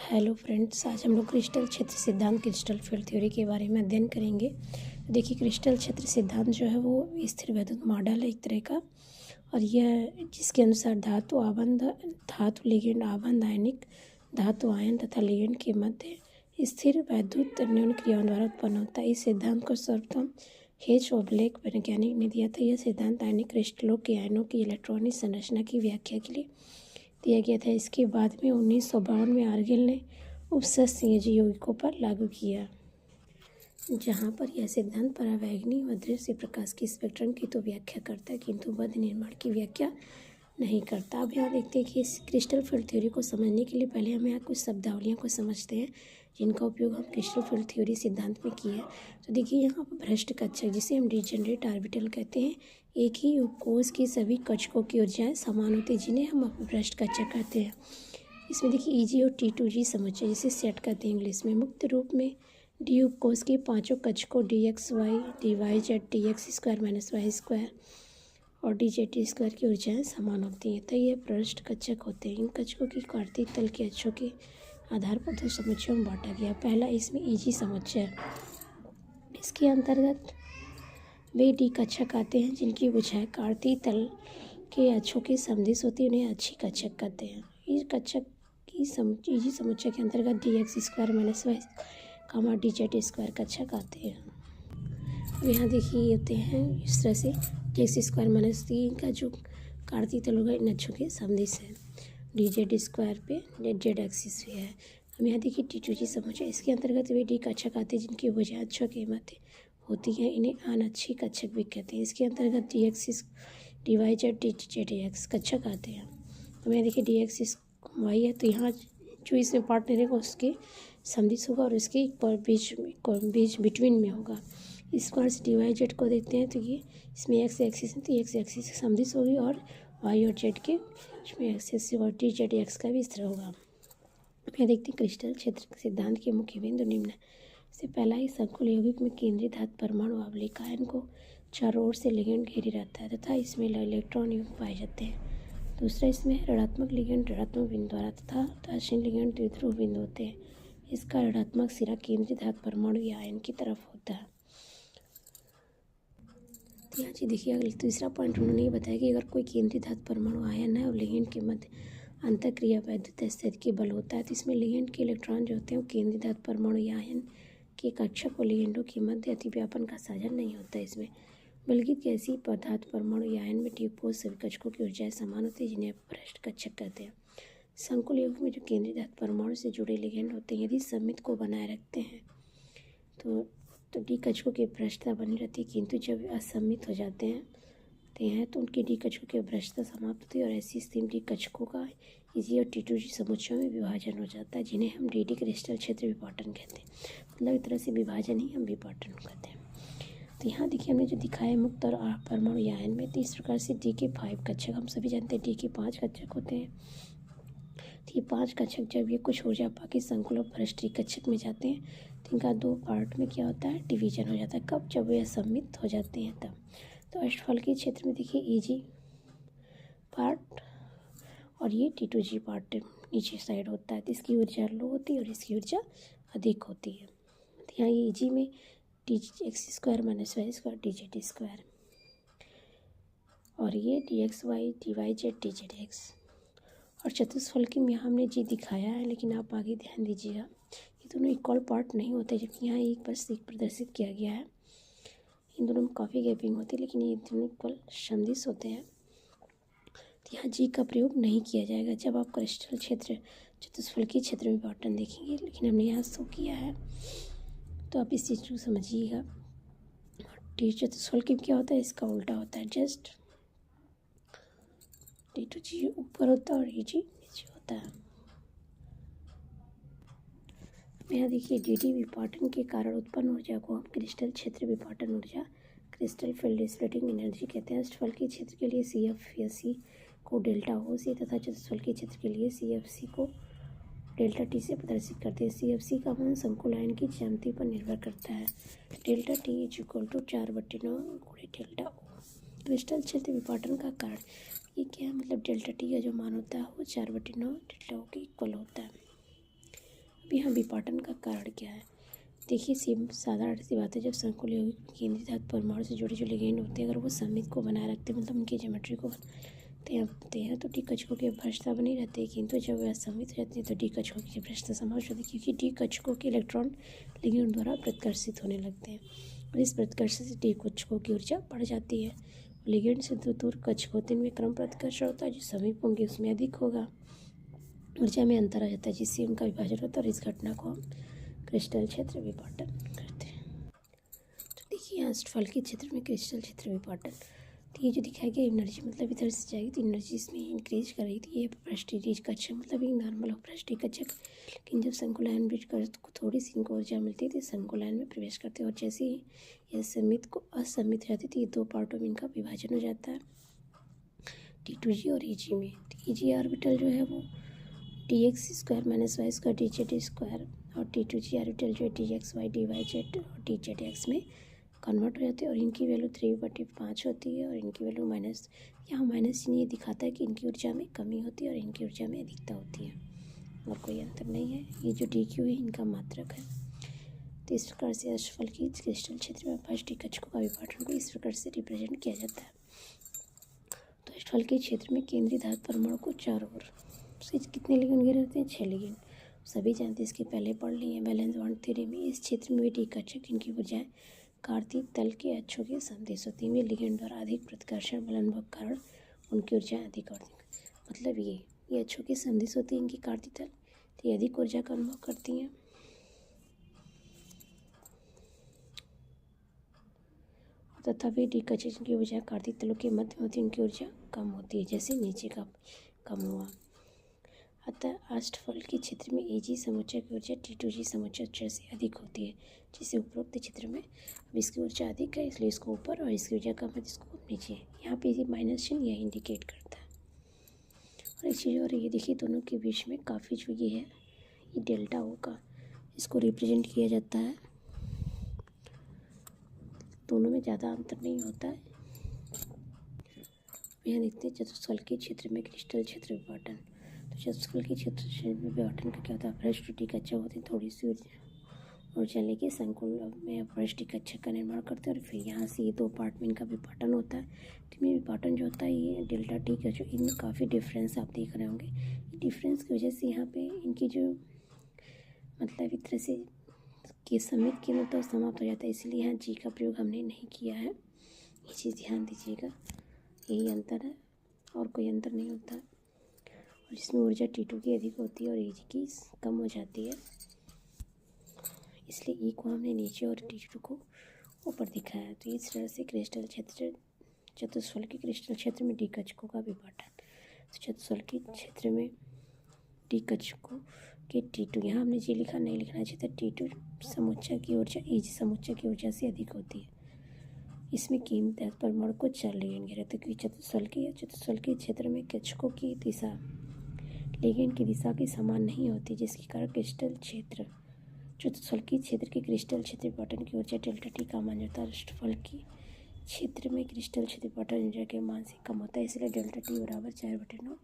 Hello friends, आज हम लोग क्रिस्टल क्षेत्र सिद्धांत क्रिस्टल फील्ड थ्योरी के बारे में अध्ययन करेंगे। तो देखिए, क्रिस्टल क्षेत्र सिद्धांत जो है वो स्थिर वैद्युत मॉडल है एक तरह का, और यह जिसके अनुसार धातु लिगेंड आबंध आयनिक धातु आयन तथा लिगेंड के मध्य स्थिर वैद्युत न्यून क्रियाओं द्वारा उत्पन्न होता है। इस सिद्धांत को सर्वप्रथम हेच-ओबलेक वैज्ञानिक ने दिया था। यह सिद्धांत आयनिक क्रिस्टलों के आयनों की इलेक्ट्रॉनिक संरचना की व्याख्या के लिए दिया गया था। इसके बाद में 1952 में आर्गेल ने उपसंयोजी यौगिकों पर लागू किया, जहाँ पर यह सिद्धांत परावैंगनी व दृश्य प्रकाश की स्पेक्ट्रम की तो व्याख्या करता है, किंतु बद्ध निर्माण की व्याख्या नहीं करता। अब यहाँ देखते हैं कि इस क्रिस्टल फील्ड थ्योरी को समझने के लिए पहले हम यहाँ कुछ शब्दावलियों को समझते हैं, जिनका उपयोग हम क्रिस्टल फील्ड थ्योरी सिद्धांत में किया है। तो देखिए, यहाँ पर भ्रष्ट कक्षक, जिसे हम डिजेनरेट ऑर्बिटल कहते हैं, एक ही उपकोष की सभी कक्षकों की ऊर्जाएं समान होती है, जिन्हें हम भ्रष्ट कक्षक कहते हैं। इसमें देखिए EG और T2G समुच्चय, जिसे सेट कहते हैं इंग्लिश में। मुक्त रूप में डी उपकोष के पांचों कक्षकों dxy dy dx square minus y square और dz स्क्वायर की ऊर्जाएं समान होती हैं, तो ये भ्रष्ट कक्षक होते हैं। इन कक्षकों की कार्तीय तल के अक्षों के आधार पर दो समुच्चयों में बांटा गया। पहला इसमें EG समुच्चय, इसके अंतर्गत वे डी कक्षक आते हैं जिनकी भुजाएं कार्तीय तल के अक्षों के समदिश होती है, उन्हें अच्छी कक्षक कहते हैं। इस कक्षक की EG समुच्चय के अंतर्गत dx स्क्वायर माइनस वाई कामा dz स्क्वायर कक्षक आते हैं। अब यहाँ देखिए ये होते हैं इस तरह से dx स्क्वायर माइनस 3 का जो कार्तीय तल होगा इन अक्षों के समदिश है, dz स्क्वायर पे z एक्सिस भी है। हम यहाँ देखिए T2G समुच्चय, इसके अंतर्गत वे डी कक्षक आते हैं जिनकी भुजाएं अक्षों के मध्य होती हैं, इन्हें अनच्छी कक्षक भी कहते हैं। इसके अंतर्गत dx dy dz dx कक्षक आते हैं। हम यहाँ देखिए dx y है, तो यहाँ जो इसमें पार्टनर है उसके समदिश होगा और इसके बीच बिटवीन में होगा। इस बार से dz को देखते हैं, तो ये इसमें x एक्सिस है, तो x एक्सिस से समदिश होगी, और y और z के इसमें एक्सिस और dz x का भी इस तरह होगा। यहाँ देखते हैं क्रिस्टल क्षेत्र सिद्धांत के मुख्य बिंदु निम्न है। इससे पहला ही संकुल यौगिक में केंद्रीय धातु परमाणु आवलिक आयन को चारों ओर से लिगेंड घेरे रहता है तथा इसमें इलेक्ट्रॉन युग्म पाए जाते हैं। दूसरा, इसमें ऋणात्मक लिगेंड ऋणात्मक बिंदु द्वारा तथा उदासीन लिगेंड द्विध्रुव बिंदु होते हैं। इसका ऋणात्मक सिरा केंद्रीय धातु परमाणु या आयन की तरफ होता है। तो यहाँ जी देखिए, अगले तीसरा पॉइंट उन्होंने ये बताया कि अगर कोई केंद्रीय धातु परमाणु आयन है और लिगेंड के मध्य अंतःक्रिया वैद्युत स्थितिकी बल होता है, तो इसमें लिगेंड के इलेक्ट्रॉन जो होते हैं वो केंद्रीय धातु परमाणु या आयन के कक्षक और लिगेंडों के मध्य अतिव्यापन का साधन नहीं होता है इसमें, बल्कि कैसी धातु परमाणु या आयन में डी सभी कक्षकों की ऊर्जाएं समान होती है, जिन्हें भ्रष्ट कक्षक कहते हैं। संकुल यौगिक में जो केंद्रीय धातु परमाणु से जुड़े लिगेंड होते हैं, यदि सममित को बनाए रखते हैं तो डी कक्षकों की भ्रष्टता बनी रहती है, किंतु जब असम्मित हो जाते हैं तो उनकी डी कक्षकों की भ्रष्टता समाप्त होती है और ऐसी स्थिति में डी कक्षकों का EG और T2G समुच्चयों में विभाजन हो जाता है, जिन्हें हम डी क्रिस्टल क्षेत्र विपाटन कहते हैं। मतलब एक तरह से विभाजन ही हम विपाटन कहते हैं। तो यहाँ देखिए हमने जो दिखाया है मुक्त और परमाणु या आयन में, तो इस प्रकार से डी के 5 कक्षक, हम सभी जानते हैं डी के 5 कक्षक होते हैं। तो ये 5 कक्षक जब ये कुछ ऊर्जा बाकी संकुल और भ्रष्ट कक्षक में जाते हैं, तो इनका 2 पार्ट में क्या होता है, डिवीजन हो जाता है। कब? जब वे असम्मित हो जाते हैं तब। तो अष्टफल के क्षेत्र में देखिए EG पार्ट और ये T2G पार्ट नीचे साइड होता है, तो इसकी ऊर्जा लो होती है और इसकी ऊर्जा अधिक होती है। तो यहाँ ये EG में dx square minus y square dz square, और ये dxy dy dz x। और चतुष्फलकी में यहाँ हमने जी दिखाया है, लेकिन आप आगे ध्यान दीजिएगा, ये दोनों इक्वल पार्ट नहीं होते, जबकि यहाँ एक बस एक प्रदर्शित किया गया है। इन दोनों में काफ़ी गैपिंग होती है, लेकिन ये दोनों इक्वल समदिश होते हैं। तो यहाँ जी का प्रयोग नहीं किया जाएगा जब आप क्रिस्टल क्षेत्र चतुष्फलकीय क्षेत्र में विभाजन देखेंगे, लेकिन हमने यहाँ शो किया है, तो आप इस चीज़ को समझिएगा। टी चतुष्फलकी में क्या होता है, इसका उल्टा होता है, जस्ट T2G ऊपर होता है और EG नीचे होता है। यहाँ देखिए DD विपाटन के कारण उत्पन्न ऊर्जा को हम क्रिस्टल क्षेत्र विपाटन ऊर्जा क्रिस्टल फील्ड स्प्लिटिंग एनर्जी कहते हैं। अष्टफलकीय क्षेत्र के लिए CF को डेल्टा O से तथा चतुष्फलकीय क्षेत्र के लिए CFC को डेल्टा T से प्रदर्शित करते हैं। CFC का मान संकुल आयन की ज्यामिति पर निर्भर करता है। Delta T = 4/9 × delta O। Crystal क्षेत्र विपाटन का कारण ये क्या है, मतलब डेल्टा T का जो मान होता है वो 4/9 डेल्टा O के इक्वल होता है। अब यहाँ विपाटन का कारण क्या है? देखिए साधारण सी बात है, जब संकुल यौगिक केंद्रीय धातु परमाणु से जुड़े जो लिगेंड होते हैं अगर वो समीप को बनाए रखते हैं, मतलब उनकी ज्योमेट्री को बनाते हैं तो डी कक्षकों की भ्रष्टता बनी रहती है, किंतु जब वह समित रहती है तो डी कक्षकों की भ्रष्टता समाप्त होती है, क्योंकि डी कक्षकों के इलेक्ट्रॉन लिगेंड द्वारा प्रतिकर्षित होने लगते हैं और इस प्रतिकर्षण से डी कक्षकों की ऊर्जा बढ़ जाती है। लिगेंड से दूर कक्षक होते हैं, इनमें क्रम प्रतिकर्षण होता है, जो समीप होंगे उसमें अधिक होगा, ऊर्जा में अंतर आ जाता है, जिससे उनका विभाजन होता है और इस घटना को हम क्रिस्टल क्षेत्र विपाटन करते हैं। तो देखिए यहाँ फलकी क्षेत्र में क्रिस्टल क्षेत्र विपाटन, तो ये जो दिखाया गया एनर्जी मतलब इधर से जाएगी तो एनर्जी इसमें इंक्रीज कर रही थी। ये पृष्ठीय कक्षक मतलब ये नॉर्मल हो पृष्ठीय कक्षक, लेकिन जब संकुलायन ब्रिज कर तो थोड़ी सी इनको ऊर्जा मिलती थी, संकुलायन में प्रवेश करते और जैसे ही यह समित को असमित रहती थी, ये दो पार्टों में इनका विभाजन हो जाता है T2G और EG में। EG ऑर्बिटल जो है वो dx² - y² dz² और T2G ऑर्बिटल जो है dxy dyz और dzx में कन्वर्ट हो जाते हैं और इनकी वैल्यू 3/5 होती है और इनकी वैल्यू माइनस, यहाँ माइनस ये दिखाता है कि इनकी ऊर्जा में कमी होती है और इनकी ऊर्जा में अधिकता होती है और कोई अंतर नहीं है। ये जो DQ है इनका मात्रक है। तो इस प्रकार से अष्टफल की क्रिस्टल क्षेत्र में फर्स्ट कक्षकों का विभाजन को इस प्रकार से रिप्रेजेंट किया जाता है। तो अष्टफल के क्षेत्र में केंद्रीय धातु परमाणु को चारों ओर से कितने लिगेंड घेरे रहते हैं? 6 लिगेंड। सभी जानते हैं, इसके पहले पढ़ लिए हैं वैलेंस बॉन्ड थ्योरी में। इस क्षेत्र में भी डी कक्षक इनकी ऊर्जाएं कार्तीय तल के अक्षों के संदेश होती है, लिगेंड द्वारा अधिक प्रतिकर्षण बल अनुभव के कारण उनकी ऊर्जाएं अधिक होती हैं। मतलब ये अक्षों के संदेश होती है इनकी कार्तीय तल, तो ये अधिक ऊर्जा का अनुभव करती हैं। तथा वे डी कक्षक की ऊर्जा कार्तीय तलों के मध्य होती है, उनकी ऊर्जा कम होती है, जैसे नीचे का कम हुआ। अतः अष्टफल के क्षेत्र में EG समुच्चय की ऊर्जा T2G समुच्चय से अधिक होती है, जिससे उपरोक्त क्षेत्र में अब इसकी ऊर्जा अधिक है इसलिए इसको ऊपर और इसकी ऊर्जा कम है इसको नीचे। यहाँ पे माइनस चिन्ह यह इंडिकेट करता है। और एक चीज़ और ये देखिए दोनों के बीच में काफ़ी जो ये है ये डेल्टा O का इसको रिप्रेजेंट किया जाता है, दोनों में ज़्यादा अंतर नहीं होता है। यहाँ देखते हैं चतुष्फल के क्षेत्र में क्रिस्टल क्षेत्र विभाजन। तो चतुष्फल के क्षेत्र में विभाजन का क्या होता है? भ्रष्ट कक्षक होती है, थोड़ी सी ऊर्जा लेके संकुल में भ्रष्ट कक्षक का निर्माण करते हैं और फिर यहाँ से ये दो पार्ट में इनका विभाजन होता है। तो ये विभाजन जो होता है ये डेल्टा T का जो इनमें काफ़ी डिफरेंस आप देख रहे होंगे। ये डिफरेंस की वजह से यहाँ पे इनकी जो मतलब एक तरह से कि समित केंद्र तो समाप्त हो जाता है, इसलिए यहाँ G का प्रयोग हमने नहीं किया है। ये चीज़ ध्यान दीजिएगा, यही अंतर है और कोई अंतर नहीं होता है। और इसमें ऊर्जा T2 की अधिक होती है और EG की कम हो जाती है, इसलिए E को हमने नीचे और T2 को ऊपर दिखाया। तो इस तरह से क्रिस्टल क्षेत्र चतुष्फल के क्रिस्टल क्षेत्र में डी कक्षकों का विभाजन। तो चतुष्फल के क्षेत्र में डी कक्षकों के T2, यहाँ हमने जी लिखा, नहीं लिखना चाहिए था। T2 समुच्चय की ऊर्जा EG समुच्चय की ऊर्जा से अधिक होती है। इसमें केंद्रीय धातु परमाणु को 4 लिगेंड घेरे रहते हैं, क्योंकि चतुष्फल के क्षेत्र में कक्षकों की दिशा लिगेंड की दिशा के समान नहीं होती, जिसके कारण क्रिस्टल क्षेत्र चतुष्फल के क्षेत्र के क्रिस्टल क्षेत्र विभाजन की ऊर्जा डेल्टा T का मान होता है। अष्टफल के क्षेत्र में क्रिस्टल क्षेत्र विभाजन ऊर्जा के मान से कम होता है, इसलिए डेल्टा T बराबर 4/9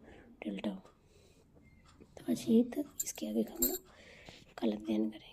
डेल्टा हो। तो आज यही तक, इसके आगे हम लोग कल अध्ययन करेंगे।